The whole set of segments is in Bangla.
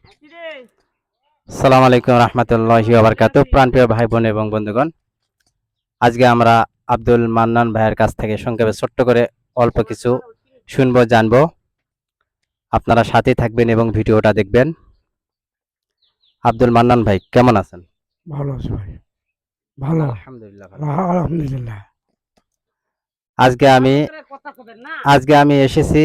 আসসালামু আলাইকুম রহমতুল্লাহি ওয়া বারাকাতুহু। প্রাণপ্রিয় ভাই বোন এবং বন্ধুগণ, আজকে আমরা আব্দুল মান্নান ভাইয়ের কাছ থেকে সংক্ষেপে ছোট্ট করে অল্প কিছু শুনবো, জানবো। আপনারা সাথে থাকবেন এবং ভিডিওটা দেখবেন। আব্দুল মান্নান ভাই কেমন আছেন? ভালো আছি ভাই, ভালো। আলহামদুলিল্লাহ ভালো। আলহামদুলিল্লাহ। আজকে আমি আজকে আমি এসেছি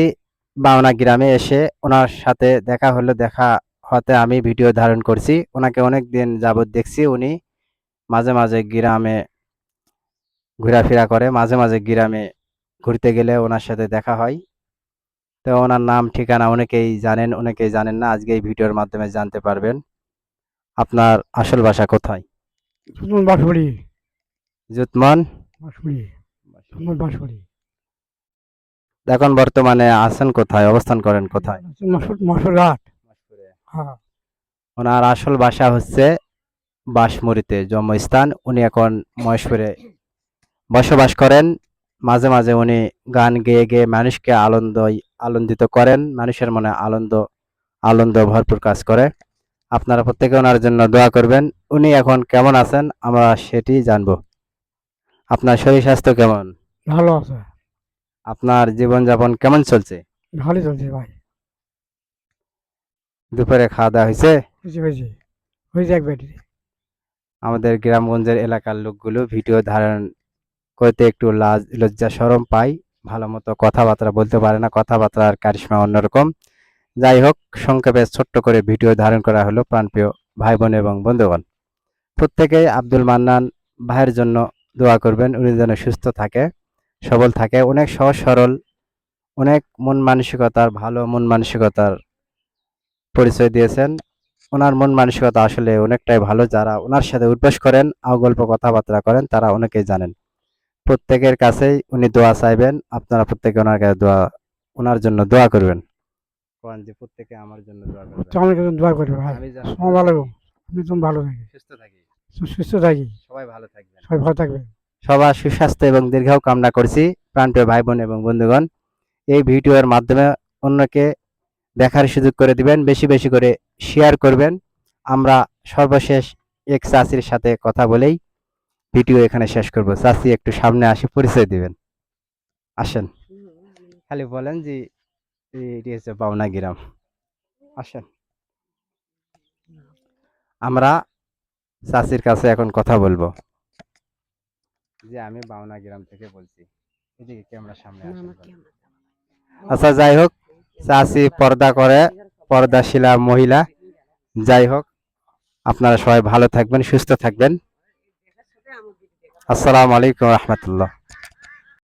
বাউনা গ্রামে। এসে ওনার সাথে দেখা হলো, দেখা হতে আমি ভিডিও ধারণ করছি। ওনাকে অনেক দিন যাবত দেখছি। উনি মাঝে মাঝে গ্রামে ঘোরাফেরা করে, মাঝে মাঝে গ্রামে ঘুরতে গেলে ওনার সাথে দেখা হয়। তো ওনার নাম ঠিকানা অনেকেই জানেন, অনেকেই জানেন না। আজকে এই ভিডিওর মাধ্যমে জানতে পারবেন। আপনার আসল বাসা কোথায়? সুমন বাঁশবাড়ি, জুতমন। বাঁশবাড়ি, সুমন বাঁশবাড়ি। এখন বর্তমানে আছেন কোথায়, অবস্থান করেন কোথায়? মশর ঘাট। হ্যাঁ, ওনার আসল বাসা হচ্ছে বাঁশমুড়িতে জন্মস্থান। উনি এখন মহেশপুরে বসবাস করেন। মাঝে মাঝে উনি গান গেয়ে গেয়ে মানুষকে আনন্দিত করেন, মানুষের মনে আনন্দ ভরপুর কাজ করে। আপনারা প্রত্যেকে ওনার জন্য দোয়া করবেন। উনি এখন কেমন আছেন আমরা সেটি জানবো। আপনার শরীর স্বাস্থ্য কেমন? ভালো আছে, আপনার জীবনযাপন কেমন চলছে? ভালোই চলছে ভাই। দুপুরে খাওয়া দাওয়া হয়েছে? হয়েছে হয়েছে হয়েছে এক ব্যাটারি। আমাদের গ্রামগঞ্জের এলাকার লোকগুলো ভিডিও ধারণ করতে একটু লাজ লজ্জা শরম পায়, ভালো মতো কথাবার্তা বলতে পারে না, কথাবার্তার কারিশমা অন্যরকম। যাই হোক, সংক্ষেপে ছোট্ট করে ভিডিও ধারণ করা হলো। প্রাণপ্রিয় ভাই বোন এবং বন্ধুগণ, প্রত্যেকেই আব্দুল মান্নান ভাইয়ের জন্য দোয়া করবেন। উনি যেন সুস্থ থাকে, সবল থাকে। অনেক সহজ সরল, অনেক মন মানসিকতার, ভালো মন মানসিকতার পরিচয় দিয়েছেন। ওনার মন মানসিকতা আসলে অনেকটাই ভালো। যারা ওনার সাথে উঠবস করেন, গল্প কথাবার্তা করেন, তারা অনেকেই জানেন। প্রত্যেকের কাছেই উনি দোয়া চাইবেন। আপনারা প্রত্যেকে ওনার কাছে ওনার জন্য দোয়া করবেন। কোরআন যে প্রত্যেকে আমার জন্য দোয়া করবেন। আমার কাছে দোয়া করবে ভাই। আমি যেন সব ভালো থাকো, আপনি তুমি ভালো থাকি, সুস্থ থাকি, সুস্থ থাকি, সবাই ভালো থাকবেন। সবাই ভালো থাকবেন। সবার সুস্বাস্থ্য এবং দীর্ঘায়ু কামনা করছি। প্রাণপ্রিয় ভাই বোন এবং বন্ধুগণ, এই ভিডিওর মাধ্যমে অন্যকে দেখার সুযোগ করে দিবেন, বেশি বেশি করে শেয়ার করবেন। আমরা সর্বশেষ এক চাচির সাথে কথা বলেই ভিডিও এখানে শেষ করব। চাচি একটু সামনে আসি, পরিচয় দিবেন, আসেন। খালি বলেন যে এটি হচ্ছে পাওনা গ্রাম, আসেন। আমরা চাচির কাছে এখন কথা বলবো যে আমি বাউনা গ্রাম থেকে বলছি। এদিকে ক্যামেরার সামনে আসেন। আচ্ছা, যাই হোক, চাচি পর্দা করে, পর্দাশীলা মহিলা। যাই হোক, আপনারা সবাই ভালো থাকবেন, সুস্থ থাকবেন। আসসালামু আলাইকুম রহমতুল্লাহ।